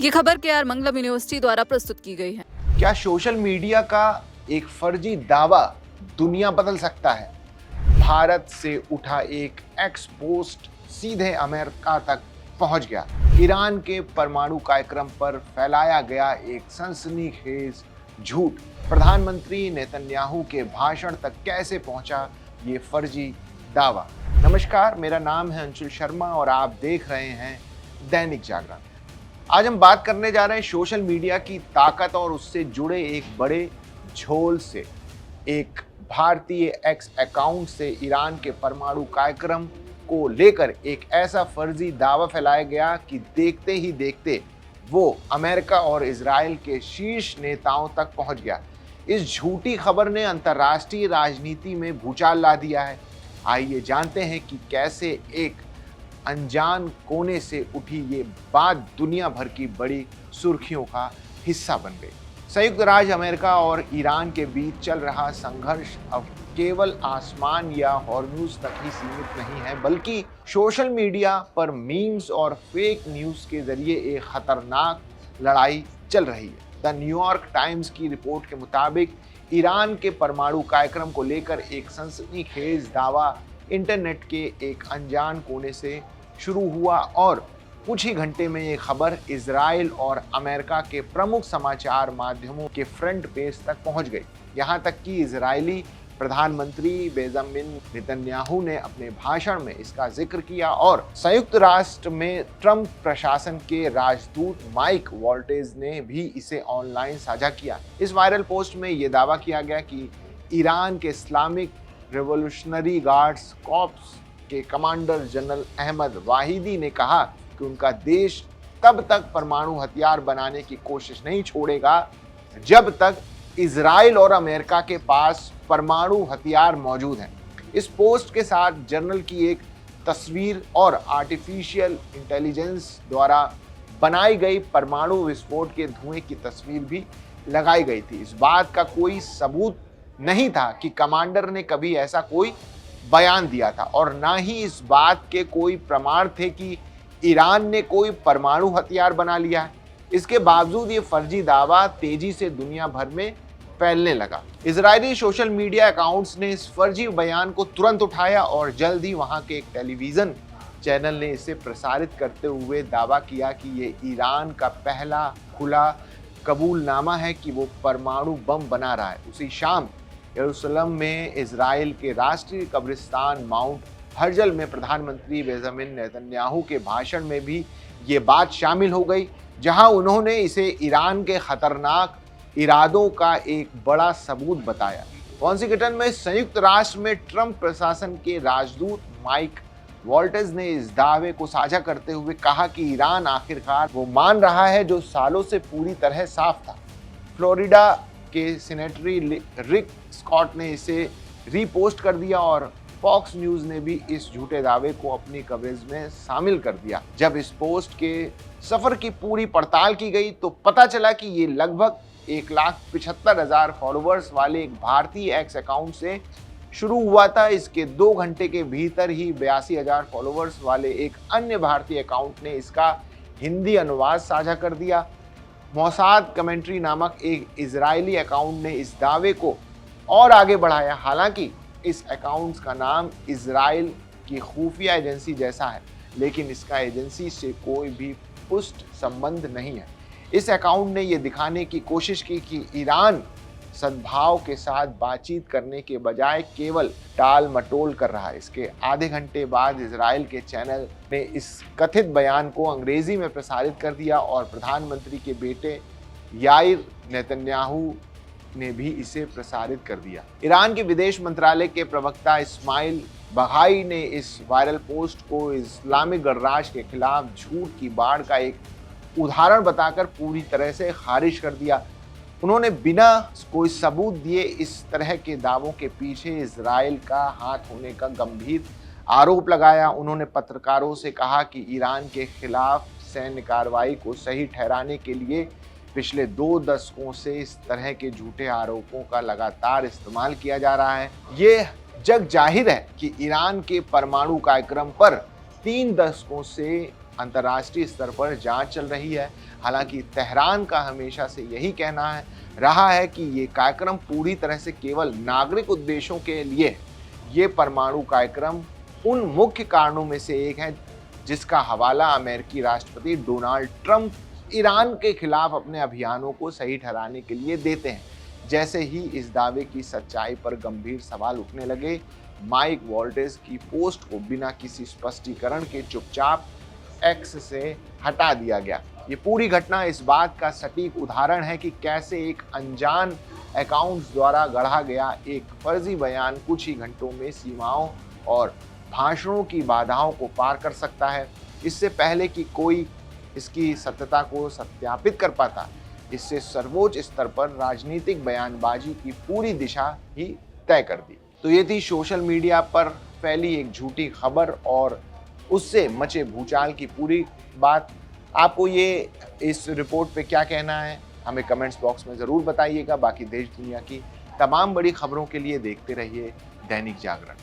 ये खबर केआर मंगलम यूनिवर्सिटी द्वारा प्रस्तुत की गई है। क्या सोशल मीडिया का एक फर्जी दावा दुनिया बदल सकता है? भारत से उठा एक एक्स पोस्ट सीधे अमेरिका तक पहुंच गया। ईरान के परमाणु कार्यक्रम पर फैलाया गया एक सनसनीखेज झूठ प्रधानमंत्री नेतन्याहू के भाषण तक कैसे पहुंचा ये फर्जी दावा। नमस्कार, मेरा नाम है अंशुल शर्मा और आप देख रहे हैं दैनिक जागरण। आज हम बात करने जा रहे हैं सोशल मीडिया की ताकत और उससे जुड़े एक बड़े झोल से। एक भारतीय एक्स अकाउंट से ईरान के परमाणु कार्यक्रम को लेकर एक ऐसा फर्जी दावा फैलाया गया कि देखते ही देखते वो अमेरिका और इजराइल के शीर्ष नेताओं तक पहुंच गया। इस झूठी खबर ने अंतर्राष्ट्रीय राजनीति में भूचाल ला दिया है। आइए जानते हैं कि कैसे एक अनजान कोने से उठी ये बात दुनिया भर की बड़ी सुर्खियों का हिस्सा बन गई। संयुक्त राज्य अमेरिका और ईरान के बीच चल रहा संघर्ष अब केवल आसमान या हॉर्मूज तक ही सीमित नहीं है, बल्कि सोशल मीडिया पर मीम्स और फेक न्यूज़ के जरिए एक खतरनाक लड़ाई चल रही है। द न्यूयॉर्क टाइम्स की रिपोर्ट के मुताबिक ईरान के परमाणु कार्यक्रम को लेकर एक सनसनीखेज दावा इंटरनेट के एक अनजान कोने से शुरू हुआ और कुछ ही घंटे में ये खबर इजराइल और अमेरिका के प्रमुख समाचार माध्यमों के फ्रंट पेज तक पहुंच गई। यहाँ तक कि इजरायली प्रधानमंत्री बेंजामिन नेतन्याहू ने अपने भाषण में इसका जिक्र किया और संयुक्त राष्ट्र में ट्रंप प्रशासन के राजदूत माइक वॉल्टेज ने भी इसे ऑनलाइन साझा किया। इस वायरल पोस्ट में ये दावा किया गया कि ईरान के इस्लामिक रेवोल्यूशनरी गार्ड्स कॉर्प्स के कमांडर जनरल अहमद वाहिदी ने कहा कि उनका देश तब तक परमाणु हथियार बनाने की कोशिश नहीं छोड़ेगा जब तक इजराइल और अमेरिका के पास परमाणु हथियार मौजूद हैं। इस पोस्ट के साथ जनरल की एक तस्वीर और आर्टिफिशियल इंटेलिजेंस द्वारा बनाई गई परमाणु विस्फोट के धुएं की तस्वीर भी लगाई गई थी। इस बात का कोई सबूत नहीं था कि कमांडर ने कभी ऐसा कोई बयान दिया था और ना ही इस बात के कोई प्रमाण थे कि ईरान ने कोई परमाणु हथियार बना लिया है। इसके बावजूद ये फर्जी दावा तेजी से दुनिया भर में फैलने लगा। इजरायली सोशल मीडिया अकाउंट्स ने इस फर्जी बयान को तुरंत उठाया और जल्द ही वहां के एक टेलीविजन चैनल ने इसे प्रसारित करते हुए दावा किया कि ये ईरान का पहला खुला कबूलनामा है कि वो परमाणु बम बना रहा है। उसी शाम यरूशलेम में इजराइल के राष्ट्रीय कब्रिस्तान माउंट हर्जल में प्रधानमंत्री बेंजामिन नेतन्याहू के भाषण में भी ये बात शामिल हो गई, जहां उन्होंने इसे ईरान के खतरनाक इरादों का एक बड़ा सबूत बताया। वॉशिंगटन में संयुक्त राष्ट्र में ट्रंप प्रशासन के राजदूत माइक वॉल्टेज ने इस दावे को साझा करते हुए कहा कि ईरान आखिरकार वो मान रहा है जो सालों से पूरी तरह साफ था। फ्लोरिडा के सेनेटरी रिक स्कॉट ने इसे रीपोस्ट कर दिया और फॉक्स न्यूज़ ने भी इस झूठे दावे को अपनी कवरेज में शामिल कर दिया। जब इस पोस्ट के सफर की पूरी पड़ताल की गई तो पता चला कि ये लगभग 1,75,000 फॉलोअर्स वाले एक भारतीय एक्स अकाउंट से शुरू हुआ था। इसके 2 घंटे के भीतर ही 82,000 फॉलोअर्स वाले एक अन्य भारतीय अकाउंट ने इसका हिंदी अनुवाद साझा कर दिया। मोसाद कमेंट्री नामक एक इजरायली अकाउंट ने इस दावे को और आगे बढ़ाया। हालांकि इस अकाउंट का नाम इजराइल की खुफिया एजेंसी जैसा है, लेकिन इसका एजेंसी से कोई भी पुष्ट संबंध नहीं है। इस अकाउंट ने यह दिखाने की कोशिश की कि ईरान सद्भाव के साथ बातचीत करने के बजाय केवल टाल मटोल कर रहा है। इसके आधे घंटे बाद इजराइल के चैनल ने इस कथित बयान को अंग्रेजी में प्रसारित कर दिया और प्रधानमंत्री के बेटे याइर नेतन्याहू ने भी इसे प्रसारित कर दिया। ईरान के विदेश मंत्रालय के प्रवक्ता इस्माइल बघाई ने इस वायरल पोस्ट को इस्लामिक गणराज्य के खिलाफ झूठ की बाढ़ का एक उदाहरण बताकर पूरी तरह से खारिज कर दिया। उन्होंने बिना कोई सबूत दिए इस तरह के दावों के पीछे इजराइल का हाथ होने का गंभीर आरोप लगाया। उन्होंने पत्रकारों से कहा कि ईरान के खिलाफ सैन्य कार्रवाई को सही ठहराने के लिए पिछले 2 दशकों से इस तरह के झूठे आरोपों का लगातार इस्तेमाल किया जा रहा है। ये जग जाहिर है कि ईरान के परमाणु कार्यक्रम पर 3 दशकों से अंतर्राष्ट्रीय स्तर पर जांच चल रही है। हालांकि तेहरान का हमेशा से यही कहना रहा है कि ये कार्यक्रम पूरी तरह से केवल नागरिक उद्देश्यों के लिए है। ये परमाणु कार्यक्रम उन मुख्य कारणों में से एक है जिसका हवाला अमेरिकी राष्ट्रपति डोनाल्ड ट्रंप ईरान के खिलाफ अपने अभियानों को सही ठहराने के लिए देते हैं। जैसे ही इस दावे की सच्चाई पर गंभीर सवाल उठने लगे, माइक वॉल्टेज की पोस्ट को बिना किसी स्पष्टीकरण के चुपचाप एक्स से हटा दिया गया। ये पूरी घटना इस बात का सटीक उदाहरण है कि कैसे एक अनजान अकाउंट्स द्वारा गढ़ा गया एक फर्जी बयान कुछ ही घंटों में सीमाओं और भाषणों की बाधाओं को पार कर सकता है। इससे पहले कि कोई इसकी सत्यता को सत्यापित कर पाता, इससे सर्वोच्च स्तर पर राजनीतिक बयानबाजी की पूरी दिशा ही तय कर दी। तो ये थी सोशल मीडिया पर फैली एक झूठी खबर और उससे मचे भूचाल की पूरी बात। आपको ये इस रिपोर्ट पे क्या कहना है, हमें कमेंट्स बॉक्स में ज़रूर बताइएगा। बाकी देश दुनिया की तमाम बड़ी खबरों के लिए देखते रहिए दैनिक जागरण।